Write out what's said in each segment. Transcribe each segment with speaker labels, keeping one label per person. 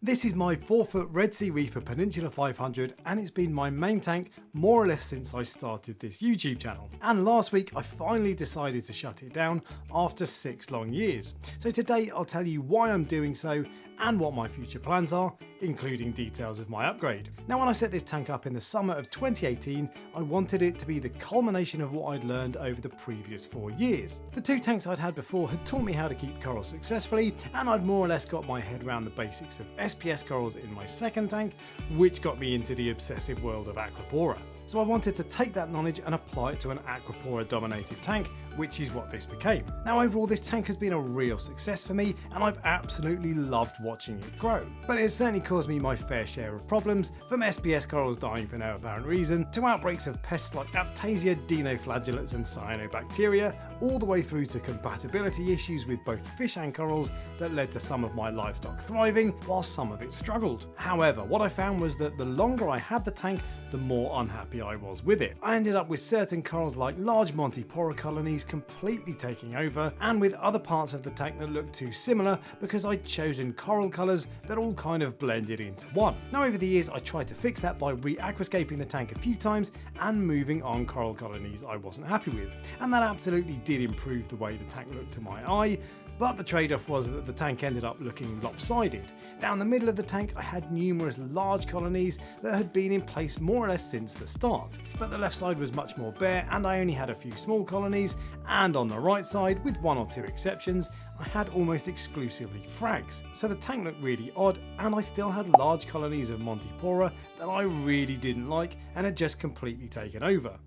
Speaker 1: This is my 4-foot Red Sea Reefer Peninsula 500 and it's been my main tank more or less since I started this YouTube channel. And last week I finally decided to shut it down after 6 long years. So today I'll tell you why I'm doing so and what my future plans are, including details of my upgrade. Now, when I set this tank up in the summer of 2018, I wanted it to be the culmination of what I'd learned over the previous 4 years. The 2 tanks I'd had before had taught me how to keep corals successfully, and I'd more or less got my head around the basics of SPS corals in my second tank, which got me into the obsessive world of acropora. So I wanted to take that knowledge and apply it to an acropora dominated tank, which is what this became. Now overall this tank has been a real success for me and I've absolutely loved watching it grow. But it has certainly caused me my fair share of problems, from SPS corals dying for no apparent reason, to outbreaks of pests like Aiptasia, dinoflagellates and cyanobacteria, all the way through to compatibility issues with both fish and corals that led to some of my livestock thriving while some of it struggled. However, what I found was that the longer I had the tank, the more unhappy I was with it. I ended up with certain corals like large Montipora colonies completely taking over, and with other parts of the tank that looked too similar because I'd chosen coral colours that all kind of blended into one. Now over the years I tried to fix that by re-aquascaping the tank a few times and moving on coral colonies I wasn't happy with, and that absolutely did improve the way the tank looked to my eye. But the trade-off was that the tank ended up looking lopsided. Down the middle of the tank I had numerous large colonies that had been in place more or less since the start, but the left side was much more bare and I only had a few small colonies, and on the right side, with 1 or 2 exceptions, I had almost exclusively frags. So the tank looked really odd, and I still had large colonies of Montipora that I really didn't like and had just completely taken over.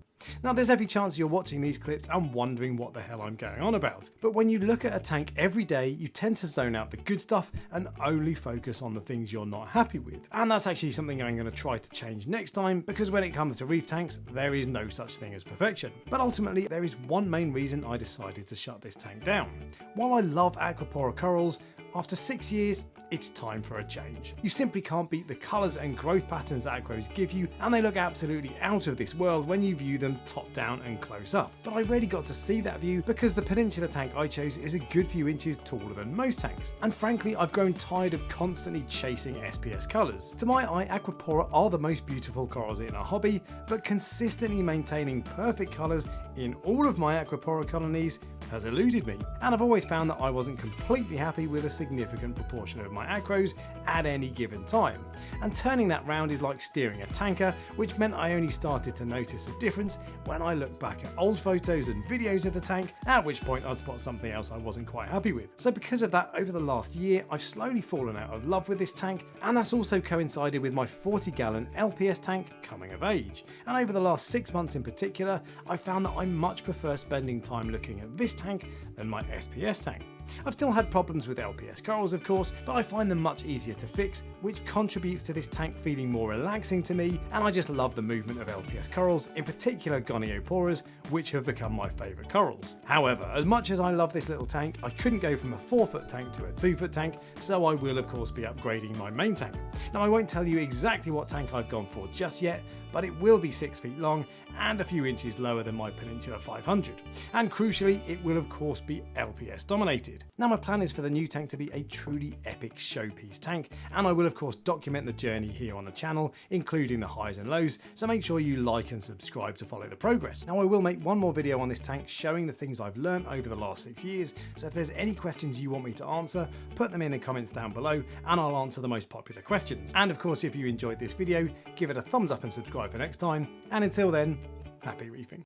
Speaker 1: Now there's every chance you're watching these clips and wondering what the hell I'm going on about, but when you look at a tank every day you tend to zone out the good stuff and only focus on the things you're not happy with. And that's actually something I'm going to try to change next time, because when it comes to reef tanks there is no such thing as perfection. But ultimately there is one main reason I decided to shut this tank down. While I love acropora corals, after 6 years, it's time for a change. You simply can't beat the colours and growth patterns that acros give you, and they look absolutely out of this world when you view them top down and close up. But I rarely got to see that view because the Peninsula tank I chose is a good few inches taller than most tanks, and frankly I've grown tired of constantly chasing SPS colours. To my eye, acropora are the most beautiful corals in our hobby, but consistently maintaining perfect colours in all of my acropora colonies has eluded me, and I've always found that I wasn't completely happy with a significant proportion of my acros at any given time. And turning that round is like steering a tanker, which meant I only started to notice a difference when I looked back at old photos and videos of the tank, at which point I'd spot something else I wasn't quite happy with. So because of that, over the last year I've slowly fallen out of love with this tank, and that's also coincided with my 40-gallon LPS tank coming of age. And over the last 6 months in particular, I found that I much prefer spending time looking at this tank than my SPS tank. I've still had problems with LPS corals of course, but I find them much easier to fix, which contributes to this tank feeling more relaxing to me, and I just love the movement of LPS corals, in particular gonioporas, which have become my favourite corals. However, as much as I love this little tank, I couldn't go from a 4-foot tank to a 2-foot tank, so I will of course be upgrading my main tank. Now I won't tell you exactly what tank I've gone for just yet, but it will be 6 feet long and a few inches lower than my Peninsula 500. And crucially, it will of course be LPS dominated. Now my plan is for the new tank to be a truly epic showpiece tank, and I will of course document the journey here on the channel, including the highs and lows, so make sure you like and subscribe to follow the progress. Now I will make one more video on this tank showing the things I've learned over the last 6 years, so if there's any questions you want me to answer, put them in the comments down below and I'll answer the most popular questions. And of course if you enjoyed this video, give it a thumbs up and subscribe for next time, and until then, happy reefing.